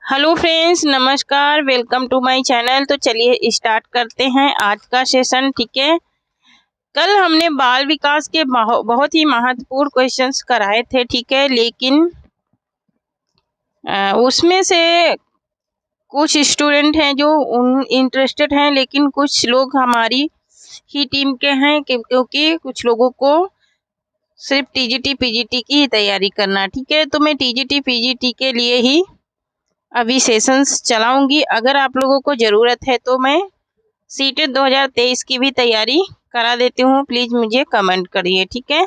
Hello friends, नमस्कार, welcome to my channel. तो चलिए स्टार्ट करते हैं आज का सेशन। ठीक है, कल हमने बाल विकास के बहुत ही महत्वपूर्ण क्वेश्चंस कराए थे। ठीक है, लेकिन उसमें से कुछ स्टूडेंट हैं जो इंटरेस्टेड हैं, लेकिन कुछ लोग हमारी ही टीम के हैं क्योंकि कुछ लोगों को सिर्फ टीजीटी पीजीटी की ही तैयारी करना। ठीक है, तो मैं टीजीटी पीजीटी के लिए ही अभी सेशंस चलाऊंगी। अगर आप लोगों को ज़रूरत है तो मैं सीटेट 2023 की भी तैयारी करा देती हूँ। प्लीज़ मुझे कमेंट करिए। ठीक है,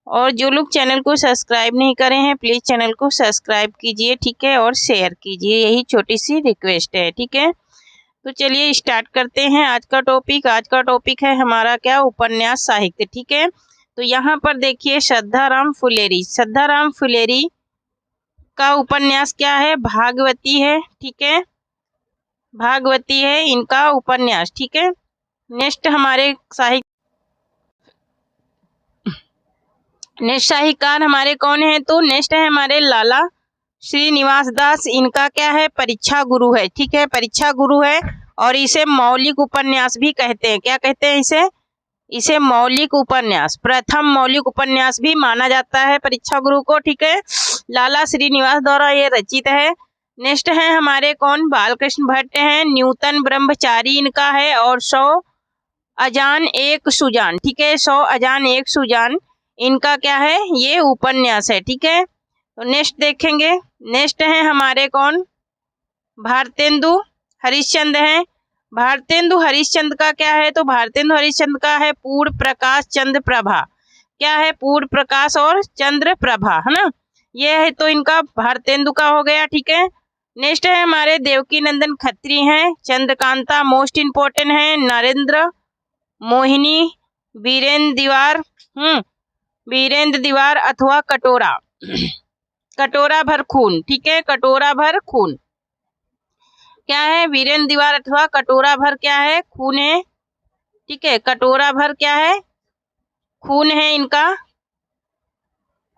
और जो लोग चैनल को सब्सक्राइब नहीं करे हैं प्लीज़ चैनल को सब्सक्राइब कीजिए। ठीक है, और शेयर कीजिए, यही छोटी सी रिक्वेस्ट है। ठीक है, तो चलिए स्टार्ट करते हैं आज का टॉपिक। आज का टॉपिक है हमारा क्या, उपन्यास साहित्य। ठीक है, तो यहाँ पर देखिए श्रद्धाराम फुलेरी। श्रद्धाराम फुलेरी का उपन्यास क्या है, भागवती है। ठीक है, भागवती है इनका उपन्यास। ठीक है, नेक्स्ट हमारे साहित्यकार हमारे कौन है, तो नेक्स्ट है हमारे लाला श्रीनिवास दास। इनका क्या है, परीक्षा गुरु है। ठीक है, परीक्षा गुरु है और इसे मौलिक उपन्यास भी कहते हैं। क्या कहते हैं इसे मौलिक उपन्यास, प्रथम मौलिक उपन्यास भी माना जाता है परीक्षा गुरु को। ठीक है, लाला श्रीनिवास द्वारा ये रचित है। नेक्स्ट है हमारे कौन, बालकृष्ण भट्ट हैं। न्यूतन ब्रह्मचारी इनका है और 100 अजान एक सुजान। ठीक है, 100 अजान एक सुजान इनका क्या है, ये उपन्यास है। ठीक है, तो नेक्स्ट देखेंगे। नेक्स्ट है हमारे कौन, भारतेंदु हरिश्चंद्र हैं। भारतेंदु हरिश्चंद्र का क्या है, तो भारतेंदु हरिश्चंद्र का है पूर्ण प्रकाश चंद्र प्रभा। क्या है, पूर्ण प्रकाश और चंद्र प्रभा, है ना, ये है तो इनका भारतेंदु का हो गया। ठीक है, नेक्स्ट है हमारे देवकी नंदन खत्री हैं। चंद्रकांता मोस्ट इम्पोर्टेंट है। नरेंद्र मोहिनी, वीरेंद्र दीवार अथवा कटोरा, कटोरा भर खून। ठीक है, कटोरा भर खून क्या है, वीरेंद्र दीवार अथवा कटोरा भर क्या है, खून है। ठीक है, कटोरा भर क्या है, खून है इनका।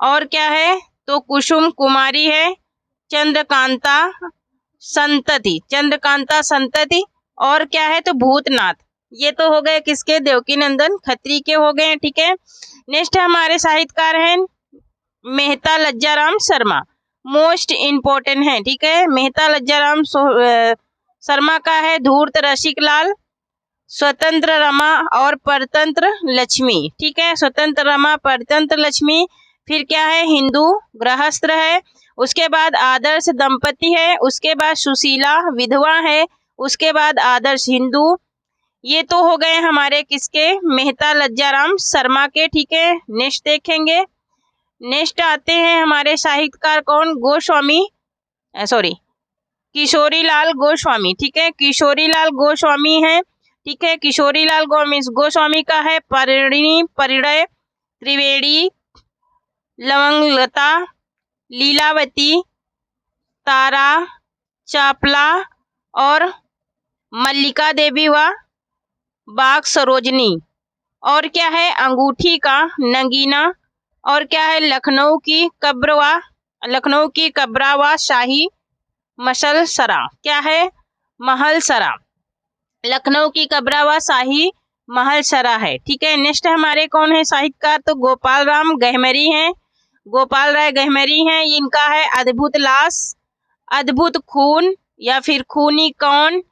और क्या है, तो कुसुम कुमारी है। चंद्रकांता संतति, चंद्रकांता संतति। और क्या है, तो भूतनाथ। ये तो हो गए किसके, देवकी नंदन खत्री के हो गए। ठीक है, नेक्स्ट हमारे साहित्यकार हैं मेहता लज्जाराम शर्मा, मोस्ट इम्पोर्टेंट है। ठीक है, मेहता लज्जाराम शर्मा का है धूर्त रसिक लाल, स्वतंत्र रमा और परतंत्र लक्ष्मी। ठीक है, स्वतंत्र रमा परतंत्र लक्ष्मी। फिर क्या है, हिंदू गृहस्थ है। उसके बाद आदर्श दंपति है। उसके बाद सुशीला विधवा है। उसके बाद आदर्श हिंदू। ये तो हो गए हमारे किसके, मेहता लज्जाराम शर्मा के। ठीक है, नेक्स्ट देखेंगे। नेक्स्ट आते हैं हमारे साहित्यकार कौन, गोस्वामी, सॉरी किशोरीलाल गोस्वामी। ठीक है, किशोरीलाल गोस्वामी है। ठीक है, किशोरीलाल गोस्वामी का है परिणी परिणय त्रिवेणी, लवंगलता, लीलावती, तारा चापला और मल्लिका देवी व बाग सरोजनी। और क्या है, अंगूठी का नगीना। और क्या है, लखनऊ की कब्रवा शाही मसल सरा। क्या है, महल सरा, लखनऊ की कब्रवा शाही महल सरा है। ठीक है, नेक्स्ट हमारे कौन है साहित्यकार, तो गोपाल राम गहमरी हैं। गोपाल राय गहमरी हैं, इनका है अद्भुत लाश, अद्भुत खून या फिर खूनी कौन।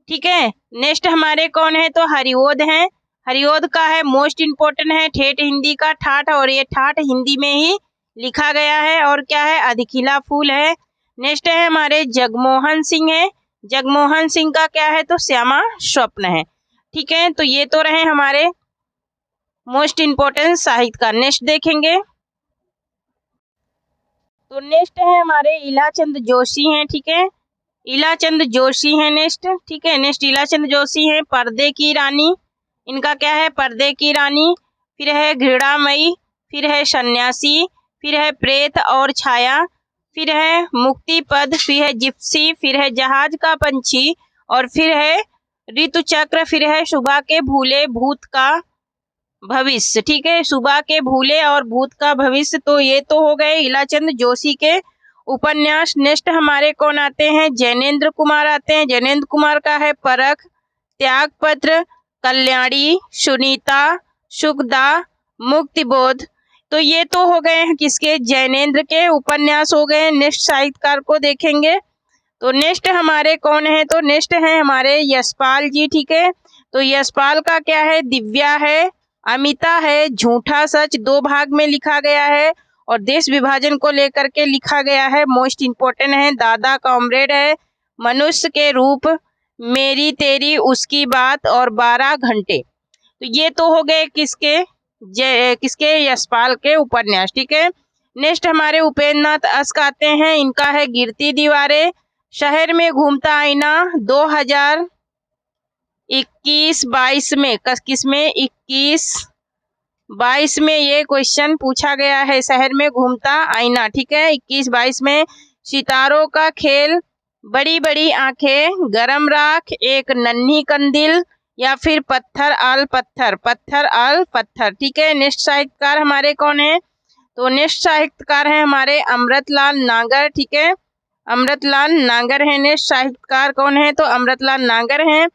ठीक है, नेक्स्ट हमारे कौन है, तो हरिओद हैं। हरिओद का है मोस्ट इम्पोर्टेंट है ठेठ हिंदी का ठाठ, और ये ठाठ हिंदी में ही लिखा गया है। और क्या है, अधिखिला फूल है। नेक्स्ट है हमारे जगमोहन सिंह है। जगमोहन सिंह का क्या है, तो श्यामा स्वप्न है। ठीक है, तो ये तो रहे हमारे मोस्ट इम्पोर्टेंट साहित्यकार। नेक्स्ट देखेंगे, तो नेक्स्ट है हमारे इलाचंद जोशी हैं। ठीक है, इलाचंद जोशी हैं नेक्स्ट। ठीक है, नेक्स्ट इलाचंद जोशी हैं पर्दे की रानी। इनका क्या है, पर्दे की रानी। फिर है घृणामयी, फिर है सन्यासी, फिर है प्रेत और छाया, फिर है मुक्ति पद, फिर है जिप्सी, फिर है जहाज का पंछी, और फिर है ऋतु चक्र, फिर है सुबह के भूले भूत का भविष्य। ठीक है, सुबह के भूले और भूत का भविष्य। तो ये तो हो गए इलाचंद जोशी के उपन्यास। नेक्स्ट हमारे कौन आते हैं, जैनेन्द्र कुमार आते हैं। जैनेन्द्र कुमार का है परख, त्यागपत्र, कल्याणी, सुनीता, सुखदा, मुक्तिबोध। तो ये तो हो गए हैं किसके, जैनेन्द्र के उपन्यास हो गए। नेक्स्ट साहित्यकार को देखेंगे तो नेक्स्ट हमारे कौन है, तो नेक्स्ट है हमारे यशपाल जी। ठीक है, तो यशपाल का क्या है, दिव्या है, अमिता है, झूठा सच 2 भाग में लिखा गया है और देश विभाजन को लेकर के लिखा गया है। मोस्ट इम्पोर्टेंट है। दादा कॉमरेड है, मनुष्य के रूप, मेरी तेरी उसकी बात और 12 घंटे। तो ये तो हो गए किसके, किसके, यशपाल के उपन्यास। ठीक है, नेक्स्ट हमारे उपेंद्र नाथ अश्क आते हैं। इनका है गिरती दीवारें, शहर में घूमता आईना 2021-22 में, किसमें 21-22 में ये क्वेश्चन पूछा गया है, शहर में घूमता आईना। ठीक है, 21-22 में। सितारों का खेल, बड़ी बड़ी आंखें, गरम राख, एक नन्ही कंदील या फिर पत्थर आल पत्थर, पत्थर आल पत्थर। ठीक है, नेक्स्ट साहित्यकार हमारे कौन है, तो नेक्स्ट साहित्यकार है हमारे अमृतलाल नागर। ठीक है, अमृतलाल नागर है नेक्स्ट साहित्यकार। कौन है, तो अमृतलाल नागर हैं।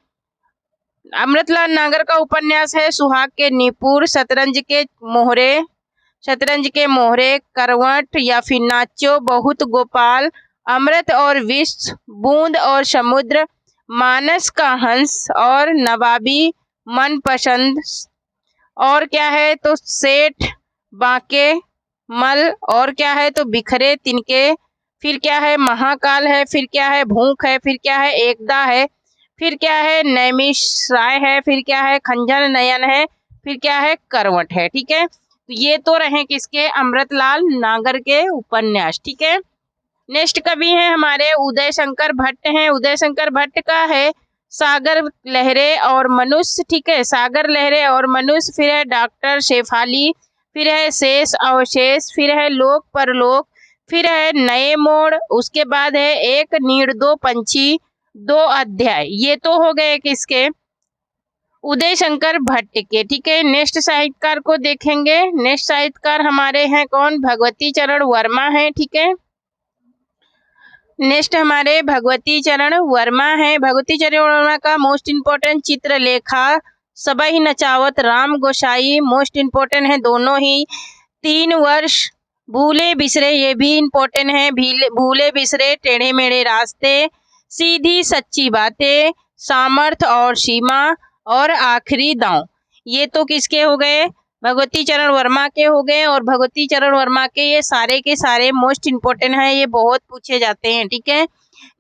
अमृतलाल नागर का उपन्यास है सुहाग के निपुर, शतरंज के मोहरे, करवट या फिर नाचो, बहुत गोपाल, अमृत और विष, बूंद और समुद्र, मानस का हंस और नवाबी मनपसंद, और क्या है तो सेठ बांके मल, और क्या है तो बिखरे तिनके, फिर क्या है महाकाल है, फिर क्या है भूख है, फिर क्या है एकदा है, फिर क्या है नैमिषारण्य है, फिर क्या है खंजर नयन है, फिर क्या है करवट है। ठीक है, तो ये तो रहे किसके, अमृतलाल नागर के उपन्यास। ठीक है, नेक्स्ट कवि हैं हमारे उदय शंकर भट्ट हैं। उदय शंकर भट्ट का है सागर लहरे और मनुष्य। ठीक है, सागर लहरे और मनुष्य, फिर है डॉक्टर शेफाली, फिर है शेष अवशेष, फिर है लोक परलोक, फिर है नए मोड़, उसके बाद है एक नीड़ दो पंछी 2 अध्याय। ये तो हो गए किसके, उदय शंकर भट्ट के। ठीक है, नेक्स्ट साहित्यकार को देखेंगे। नेक्स्ट साहित्यकार हमारे हैं कौन, भगवती चरण वर्मा है। ठीक है, नेक्स्ट हमारे भगवती चरण वर्मा है। भगवती चरण वर्मा का मोस्ट इम्पोर्टेंट चित्रलेखा, सबई नचावत, राम गोसाई, मोस्ट इम्पोर्टेंट है दोनों ही। 3 वर्ष, भूले बिसरे, ये भी इम्पोर्टेंट है, भूले बिसरे, टेढ़े मेढ़े रास्ते, सीधी सच्ची बातें, सामर्थ्य और सीमा, और आखिरी दांव। ये तो किसके हो गए, भगवती चरण वर्मा के हो गए। और भगवती चरण वर्मा के ये सारे के सारे मोस्ट इम्पोर्टेंट हैं, ये बहुत पूछे जाते हैं। ठीक है,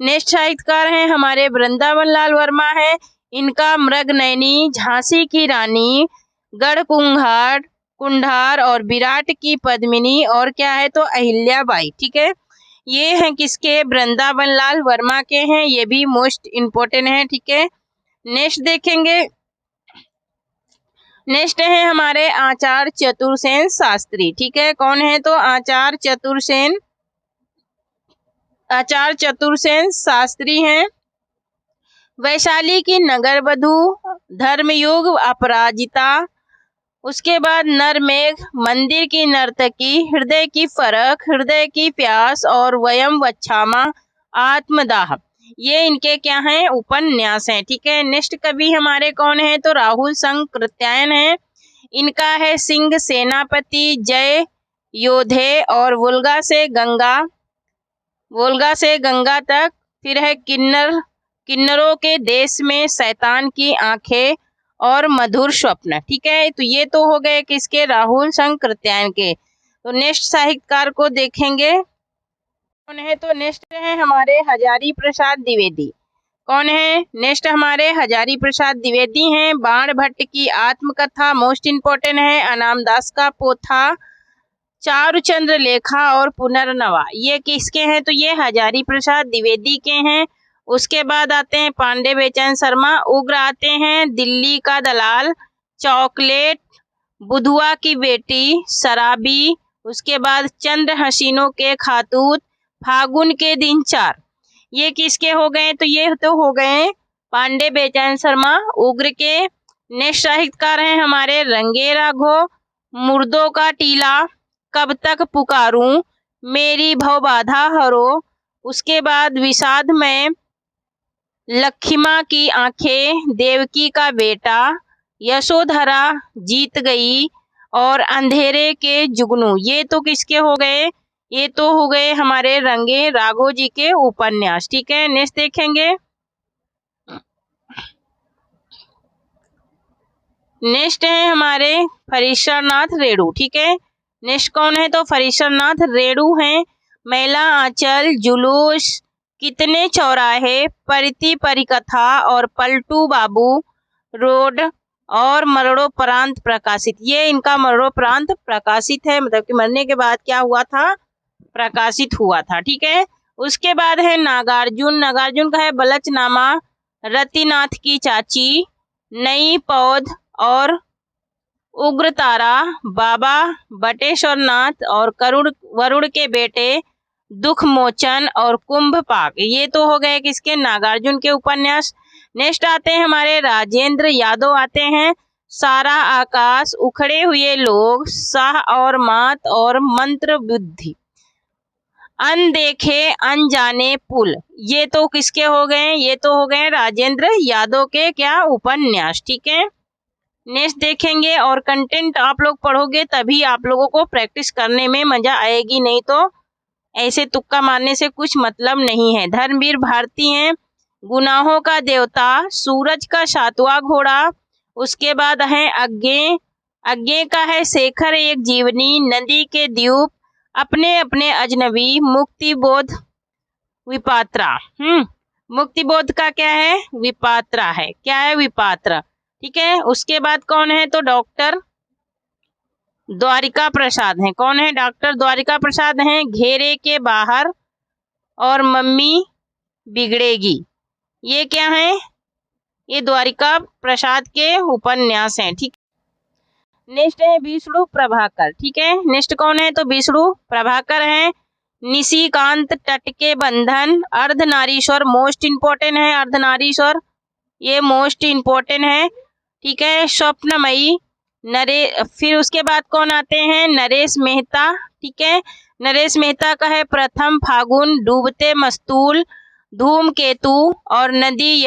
नेक्स्ट साहित्यकार हैं हमारे वृंदावन लाल वर्मा है। इनका मृगनयनी, झांसी की रानी, गढ़ कुंडार और विराट की पद्मिनी, और क्या है तो अहिल्याबाई। ठीक है, ये हैं किसके, वृंदावन लाल वर्मा के हैं, ये भी मोस्ट इम्पोर्टेंट है। ठीक है, नेक्स्ट देखेंगे। नेक्स्ट है हमारे आचार्य चतुर्सेन शास्त्री। ठीक है, कौन है तो आचार्य चतुर्सेन शास्त्री हैं। वैशाली की नगर वधू, धर्मयुग, अपराजिता, उसके बाद नरमेघ, मंदिर की नर्तकी, हृदय की फरक, हृदय की प्यास, और वयम वच्छामा, आत्मदाह। ये इनके क्या हैं, उपन्यास हैं। ठीक है, नेक्स्ट कवि हमारे कौन है तो राहुल संग कृत्यायन है। इनका है सिंह सेनापति, जय योधे, और वोल्गा से गंगा तक, फिर है किन्नरों के देश में, शैतान की आंखें, और मधुर स्वप्न। ठीक है, तो ये तो हो गए किसके, राहुल संग कृत्यायन के। तो नेक्स्ट साहित्यकार को देखेंगे, कौन है तो नेक्स्ट है हमारे हजारी प्रसाद द्विवेदी। कौन है, नेक्स्ट हमारे हजारी प्रसाद द्विवेदी हैं। बाण भट्ट की आत्मकथा मोस्ट इम्पोर्टेंट है। अनाम दास का पोथा, चारुचंद्र लेखा और पुनर्नवा, ये किसके हैं तो ये हजारी प्रसाद द्विवेदी के हैं। उसके बाद आते हैं पांडे बेचैन शर्मा, उग्र आते हैं, दिल्ली का दलाल, चॉकलेट, बुधुआ की बेटी, शराबी, उसके बाद चंद्र हसीनों के खातूत, फागुन के दिन 4। ये किसके हो गए तो ये तो हो गए पांडे बेचैन शर्मा, उग्र के। नेक्स्ट साहित्यकार हैं हमारे रंगे राघव, मुर्दों का टीला, कब तक पुकारूं, मेरी भव बाधा हरो। उसके बाद विषाद में लक्ष्मा की आंखें, देवकी का बेटा, यशोधरा जीत गई और अंधेरे के जुगनू। ये तो किसके हो गए? ये तो हो गए हमारे रंगे राघव जी के उपन्यास। ठीक है, नेक्स्ट देखेंगे। नेक्स्ट है हमारे फरीश्वरनाथ रेणु। ठीक है, नेक्स्ट कौन है? तो फरीश्वरनाथ रेणु हैं। मेला आंचल, जुलूस, कितने चौराहे, परिति परिकथा और पलटू बाबू रोड और मरणोपरांत प्रकाशित। ये इनका मरणोपरांत प्रकाशित है, मतलब कि मरने के बाद क्या हुआ था? प्रकाशित हुआ था। ठीक है, उसके बाद है नागार्जुन। नागार्जुन का है बलचनामा, रतिनाथ की चाची, नई पौध और उग्रतारा, बाबा बटेश्वरनाथ और वरुण के बेटे दुख मोचन और कुंभ पाक। ये तो हो गए किसके? नागार्जुन के उपन्यास। नेक्स्ट आते हैं हमारे राजेंद्र यादव आते हैं। सारा आकाश, उखड़े हुए लोग, शाह और मात और मंत्र बुद्धि, अनदेखे अनजाने पुल। ये तो किसके हो गए? ये तो हो गए राजेंद्र यादव के क्या? उपन्यास। ठीक है, नेक्स्ट देखेंगे। और कंटेंट आप लोग पढ़ोगे तभी आप लोगों को प्रैक्टिस करने में मजा आएगी, नहीं तो ऐसे तुक्का मारने से कुछ मतलब नहीं है। धर्मवीर भारती हैं, गुनाहों का देवता, सूरज का सातवां घोड़ा। उसके बाद है अज्ञे का है शेखर एक जीवनी, नदी के द्वीप, अपने अपने अजनबी, मुक्तिबोध विपात्रा। मुक्तिबोध का क्या है? विपात्रा है। क्या है? विपात्रा। ठीक है, उसके बाद कौन है? तो डॉक्टर द्वारिका प्रसाद हैं। कौन है? डॉक्टर द्वारिका प्रसाद हैं। घेरे के बाहर और मम्मी बिगड़ेगी। ये क्या है? ये द्वारिका प्रसाद के उपन्यास हैं। ठीक, नेक्स्ट है विष्णु प्रभाकर। ठीक है, नेक्स्ट कौन है? तो विष्णु प्रभाकर हैं। निशिकांत तट के बंधन, अर्धनारीश्वर मोस्ट इम्पोर्टेंट है। अर्धनारीश्वर ये मोस्ट इम्पोर्टेंट है। ठीक है, स्वप्नमयी, फिर उसके बाद कौन आते हैं? नरेश मेहता। ठीक है, नरेश मेहता का है प्रथम फागुन, डूबते मस्तूल, धूमकेतु और नदी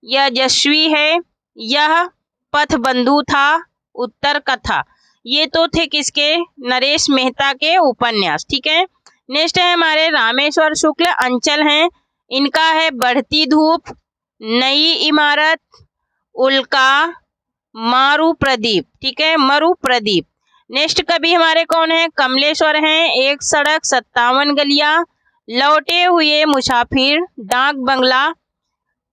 यजस्वी है, यह पथ बंधु था, उत्तर कथा। ये तो थे किसके? नरेश मेहता के उपन्यास। ठीक है, नेक्स्ट है हमारे रामेश्वर शुक्ल अंचल हैं। इनका है बढ़ती धूप, नई इमारत, उल्का, मारू प्रदीप। ठीक है, मरु प्रदीप। नेक्स्ट कवि हमारे कौन है? कमलेश्वर हैं। एक सड़क 57 गलियां, लौटे हुए मुसाफिर, डाक बंगला,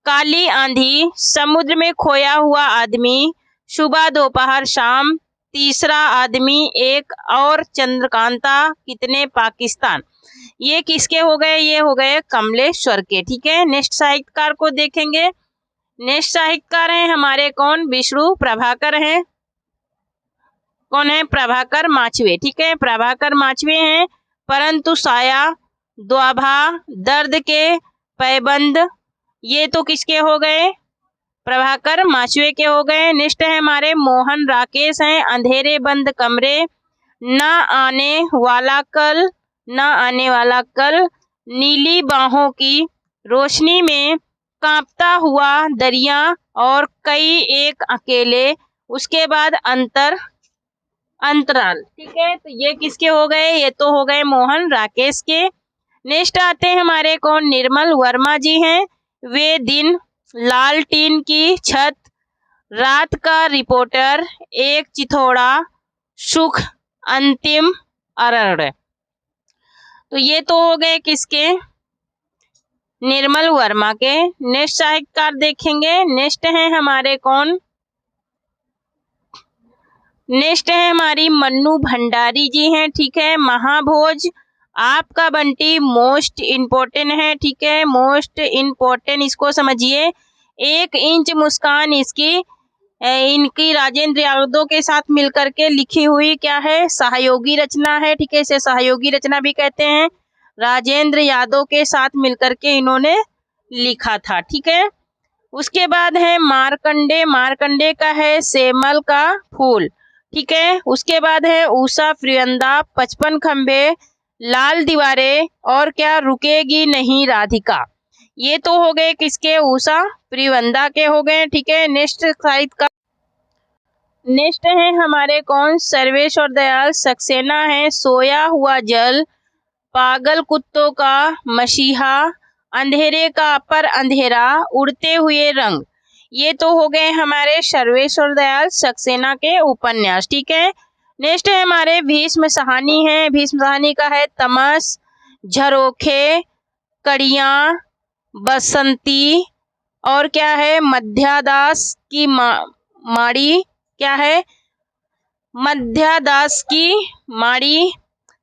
काली आंधी, समुद्र में खोया हुआ आदमी, सुबह दोपहर शाम, तीसरा आदमी, एक और चंद्रकांता, कितने पाकिस्तान। ये किसके हो गए? ये हो गए कमलेश्वर के। ठीक है, नेक्स्ट साहित्यकार को देखेंगे। नेक्स्ट साहित्यकार हैं हमारे कौन? विष्णु प्रभाकर हैं। कौन है? प्रभाकर माचवे। ठीक है, प्रभाकर माचवे हैं। परंतु साया, द्वाभा, दर्द के पैबंद, ये तो किसके हो गए? प्रभाकर माचवे के हो गए। नेक्स्ट है हमारे मोहन राकेश हैं। अंधेरे बंद कमरे, ना आने वाला कल, ना आने वाला कल, नीली बाहों की रोशनी में, कांपता हुआ दरिया और कई एक अकेले। उसके बाद अंतराल। ठीक है, तो ये किसके हो गए? ये तो हो गए मोहन राकेश के। नेक्स्ट आते हैं हमारे कौन? निर्मल वर्मा जी हैं। वे दिन, लाल टीन की छत, रात का रिपोर्टर, एक चिथौड़ा, सुख, अंतिम अरण्य। तो ये तो हो गए किसके? निर्मल वर्मा के। नेक्स्ट साहित्यकार देखेंगे। नेक्स्ट है हमारे कौन? नेक्स्ट है हमारी मन्नू भंडारी जी हैं। ठीक है, महाभोज, आपका बंटी मोस्ट इम्पोर्टेंट है। ठीक है, मोस्ट इम्पोर्टेंट, इसको समझिए। 1 इंच मुस्कान इनकी राजेंद्र यादव के साथ मिलकर के लिखी हुई क्या है? सहयोगी रचना है। ठीक है, इसे सहयोगी रचना भी कहते हैं। राजेंद्र यादव के साथ मिलकर के इन्होंने लिखा था। ठीक है, उसके बाद है मार्कंडे। मार्कंडे का है सेमल का फूल, ठीक है। उसके बाद है ऊषा प्रियंदा, 55 खंबे, लाल दीवारें और क्या रुकेगी नहीं राधिका। ये तो हो गए किसके, ऊषा प्रियंदा के हो गए। ठीक है। नेक्स्ट साहित्य का नेक्स्ट है हमारे कौन, सर्वेश्वर दयाल सक्सेना है सोया हुआ जल, पागल कुत्तों का मसीहा, अंधेरे का पर अंधेरा, उड़ते हुए रंग। ये तो हो गए हमारे सर्वेश्वर दयाल सक्सेना के उपन्यास। ठीक है। नेक्स्ट है हमारे भीष्म सहानी है। भीष्म सहानी का है तमस, झरोखे, कड़ियाँ, बसंती और क्या है मध्यादास की माड़ी, क्या है मध्यादास की माड़ी।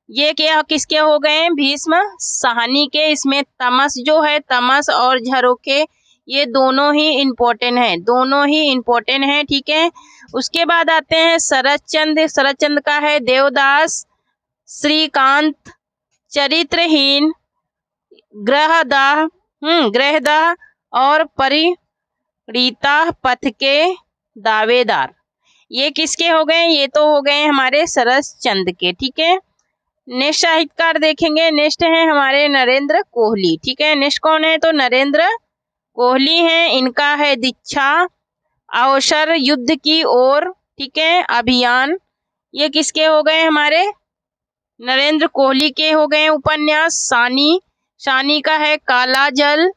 ये क्या किसके हो गए, भीष्म सहानी के। इसमें तमस जो है, तमस और झरोखे, ये दोनों ही इम्पोर्टेंट हैं, दोनों ही इम्पोर्टेंट हैं। ठीक है। उसके बाद आते हैं शरतचंद्र। शरतचंद्र का है देवदास, श्रीकांत, चरित्रहीन, ग्रहदाह ग्रहदाह और परिणीता पथ के दावेदार। ये किसके हो गए, ये तो हो गए हमारे शरतचंद्र के। ठीक है। नेक्स्ट साहित्यकार देखेंगे। नेक्स्ट है हमारे नरेंद्र कोहली। ठीक है। नेक्स्ट कौन है, तो नरेंद्र कोहली हैं। इनका है दीक्षा, अवसर, युद्ध की ओर। ठीक है। अभियान। ये किसके हो गए, हमारे नरेंद्र कोहली के हो गए उपन्यास। सानी, सानी का है काला जल,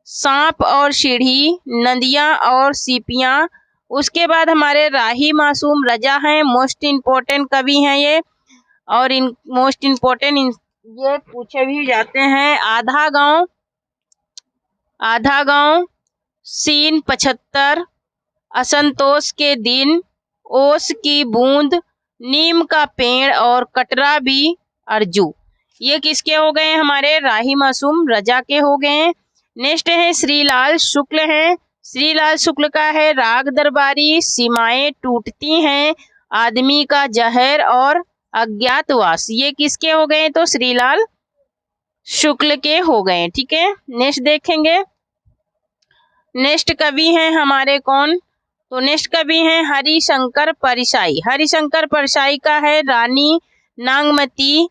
सांप और सीढ़ी, नदियां और सीपियां। उसके बाद हमारे राही मासूम रजा हैं, मोस्ट इम्पोर्टेंट कवि हैं ये, और इन मोस्ट इम्पोर्टेंट ये पूछे भी जाते हैं। आधा गांव, आधा गांव, सीन 75, असंतोष के दिन, ओस की बूंद, नीम का पेड़ और कटरा भी अर्जू। ये किसके हो गए, हमारे राही मासूम रजा के हो गए। नेक्स्ट है श्रीलाल शुक्ल है। श्रीलाल शुक्ल का है राग दरबारी, सीमाएं टूटती हैं, आदमी का जहर और अज्ञातवास। ये किसके हो गए, तो श्रीलाल शुक्ल के हो गए। ठीक है। नेक्स्ट देखेंगे। नेक्स्ट कवि हैं हमारे कौन, तो नेक्स्ट कवि हैं हरिशंकर परसाई। हरिशंकर परसाई का है रानी नागमती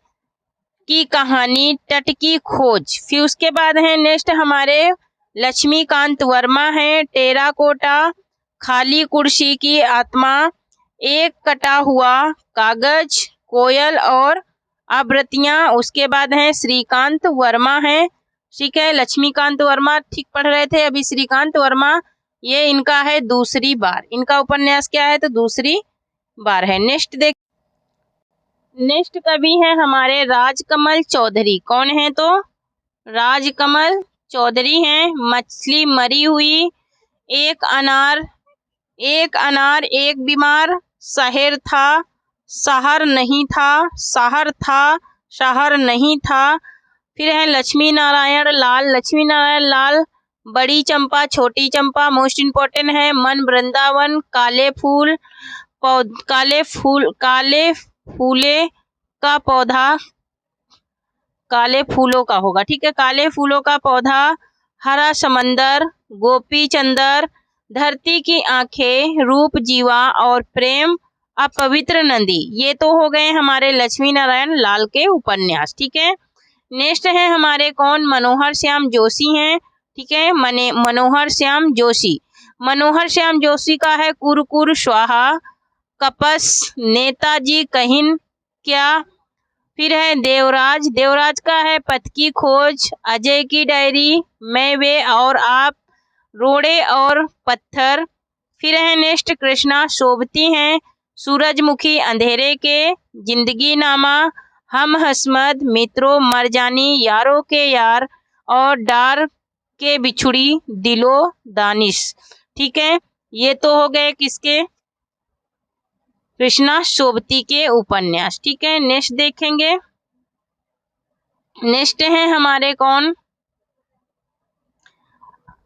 की कहानी, तट की खोज। फिर उसके बाद है नेक्स्ट हमारे लक्ष्मीकांत वर्मा है, टेराकोटा, खाली कुर्सी की आत्मा, एक कटा हुआ कागज, कोयल और आवृत्तियां। उसके बाद है श्रीकांत वर्मा है। ठीक है। लक्ष्मीकांत वर्मा ठीक पढ़ रहे थे अभी, श्रीकांत वर्मा ये इनका है दूसरी बार, इनका उपन्यास क्या है, तो दूसरी बार है। नेक्स्ट देख, नेक्स्ट कवि है हमारे राजकमल चौधरी। कौन है, तो राजकमल चौधरी हैं। मछली मरी हुई, एक अनार, एक अनार, एक बीमार, शहर था, शहर नहीं था, शहर था, शहर नहीं था। फिर है लक्ष्मी नारायण लाल। लक्ष्मी नारायण लाल, बड़ी चंपा, छोटी चंपा, मोस्ट इम्पोर्टेंट है। मन वृंदावन, काले फूल, काले फूले का पौधा, काले फूलों का होगा। ठीक है। काले फूलों का पौधा, हरा समंदर, गोपी चंदर, धरती की आंखें, रूप जीवा और प्रेम अपवित्र नदी। ये तो हो गए हमारे लक्ष्मी नारायण लाल के उपन्यास। ठीक है। नेक्स्ट है हमारे कौन, मनोहर श्याम जोशी हैं। ठीक है। मनोहर श्याम जोशी। मनोहर श्याम जोशी का है कुरकुर स्वाहा, कपस, नेताजी कहिन क्या। फिर है देवराज। देवराज का है पथ की खोज, अजय की डायरी, मैं वे और आप, रोड़े और पत्थर। फिर है नेक्स्ट कृष्णा शोभती हैं, सूरजमुखी, अंधेरे के, जिंदगी नामा, हम हसमत, मित्रों, मरजानी, यारों के यार और डार के बिछुड़ी, दिलो दानिश। ठीक है। ये तो हो गए किसके, कृष्णा शोभती के उपन्यास। ठीक है। नेक्स्ट देखेंगे। नेक्स्ट है हमारे कौन,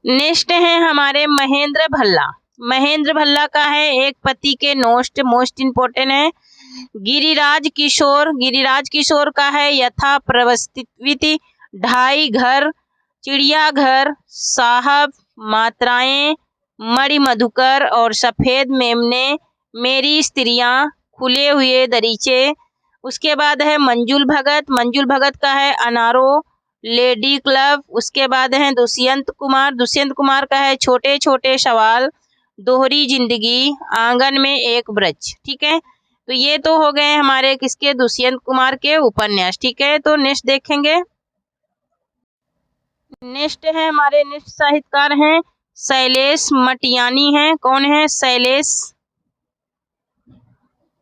नेक्स्ट है हमारे महेंद्र भल्ला। महेंद्र भल्ला का है एक पति के नोस्ट, मोस्ट इम्पोर्टेंट है। गिरिराज किशोर। गिरिराज किशोर का है यथा प्रवस्थिति, ढाई घर, चिड़ियाघर, साहब, मात्राएं, मणि मधुकर और सफेद मेमने, मेरी स्त्रियां, खुले हुए दरीचे। उसके बाद है मंजुल भगत, मंजुल भगत का है अनारो लेडी क्लब। उसके बाद है दुष्यंत कुमार, दुष्यंत कुमार का है छोटे छोटे सवाल, दोहरी जिंदगी, आंगन में एक वृक्ष। ठीक है, तो ये तो हो गए हमारे किसके, दुष्यंत कुमार के उपन्यास। ठीक है, तो नेक्स्ट देखेंगे। नेक्स्ट है हमारे नेक्स्ट साहित्यकार हैं शैलेश मटियानी हैं। कौन है,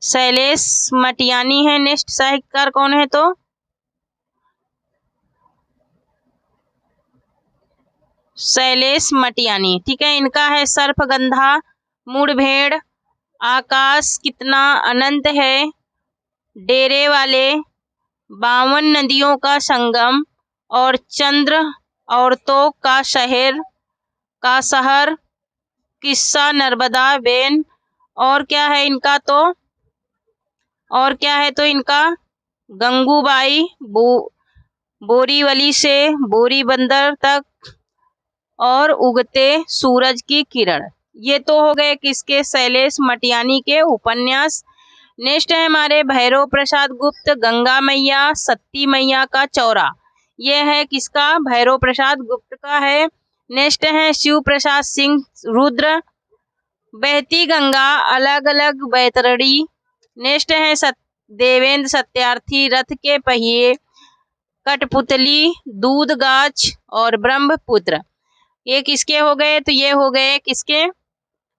शैलेश मटियानी है। नेक्स्ट साहित्यकार कौन है, तो शैलेश मटियानी। ठीक है, इनका है सर्पगंधा, मुठभेड़, आकाश कितना अनंत है, डेरे वाले, 52 नदियों का संगम और चंद्र औरतों का शहर, किस्सा नर्मदा बेन। और क्या है इनका, तो इनका गंगूबाई, बोरीवली से बोरीबंदर तक और उगते सूरज की किरण। ये तो हो गए किसके, शैलेश मटियानी के उपन्यास। नेक्स्ट है हमारे भैरव प्रसाद गुप्त, गंगा मैया सती मैया का चौरा। ये है किसका, भैरव प्रसाद गुप्त का है। नेक्स्ट है शिव प्रसाद सिंह रुद्र, बहती गंगा अलग अलग बैतरणी। नेक्स्ट है देवेंद्र सत्यार्थी, रथ के पहिए, कठपुतली, दूध गाछ और ब्रह्मपुत्र। ये किसके हो गए, तो ये हो गए किसके,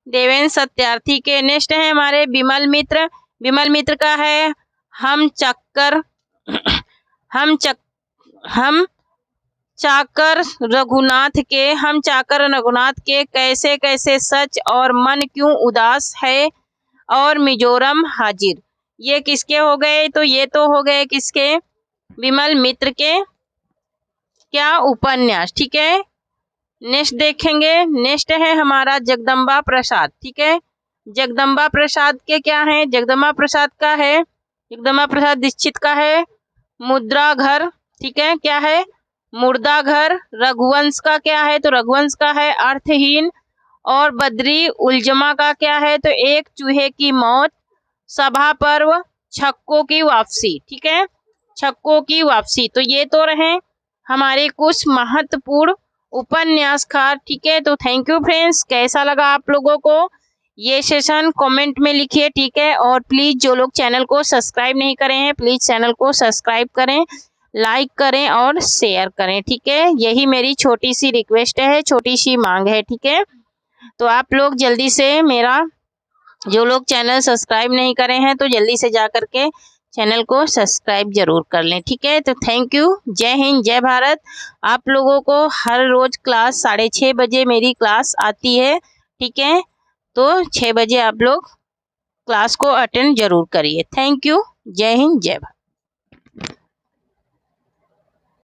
देवेंद्र सत्यार्थी के। नेक्स्ट है हमारे विमल मित्र, विमल मित्र का है हम चाकर रघुनाथ के कैसे कैसे सच और मन क्यों उदास है और मिजोरम हाजिर। ये किसके हो गए, तो ये तो हो गए किसके, विमल मित्र के क्या उपन्यास। ठीक है, नेक्स्ट देखेंगे। नेक्स्ट है हमारा जगदम्बा प्रसाद। ठीक है, जगदम्बा प्रसाद के क्या है, जगदम्बा प्रसाद का है, जगदम्बा प्रसाद दीक्षित का है मुद्रा घर। ठीक है, क्या है, मुर्दा घर। रघुवंश का क्या है, तो रघुवंश का है अर्थहीन। और बद्री उलजमा का क्या है, तो एक चूहे की मौत, सभा पर्व, छक्कों की वापसी। ठीक है, छक्कों की वापसी। तो ये तो रहे हमारे कुछ महत्वपूर्ण उपन्यासकार। ठीक है, तो थैंक यू फ्रेंड्स। कैसा लगा आप लोगों को ये सेशन, कमेंट में लिखिए। ठीक है, और प्लीज़ जो लोग चैनल को सब्सक्राइब नहीं करें हैं, प्लीज़ चैनल को सब्सक्राइब करें, लाइक करें और शेयर करें। ठीक है, यही मेरी छोटी सी रिक्वेस्ट है, छोटी सी मांग है। ठीक है, तो आप लोग जल्दी से मेरा, जो लोग चैनल सब्सक्राइब नहीं करें हैं, तो जल्दी से जा करके चैनल को सब्सक्राइब जरूर कर लें। ठीक है, तो थैंक यू। जय हिंद, जय भारत। आप लोगों को हर रोज क्लास 6:30 बजे मेरी क्लास आती है। ठीक है, तो 6 बजे आप लोग क्लास को अटेंड जरूर करिए। Thank you. जय हिंद, जय भारत।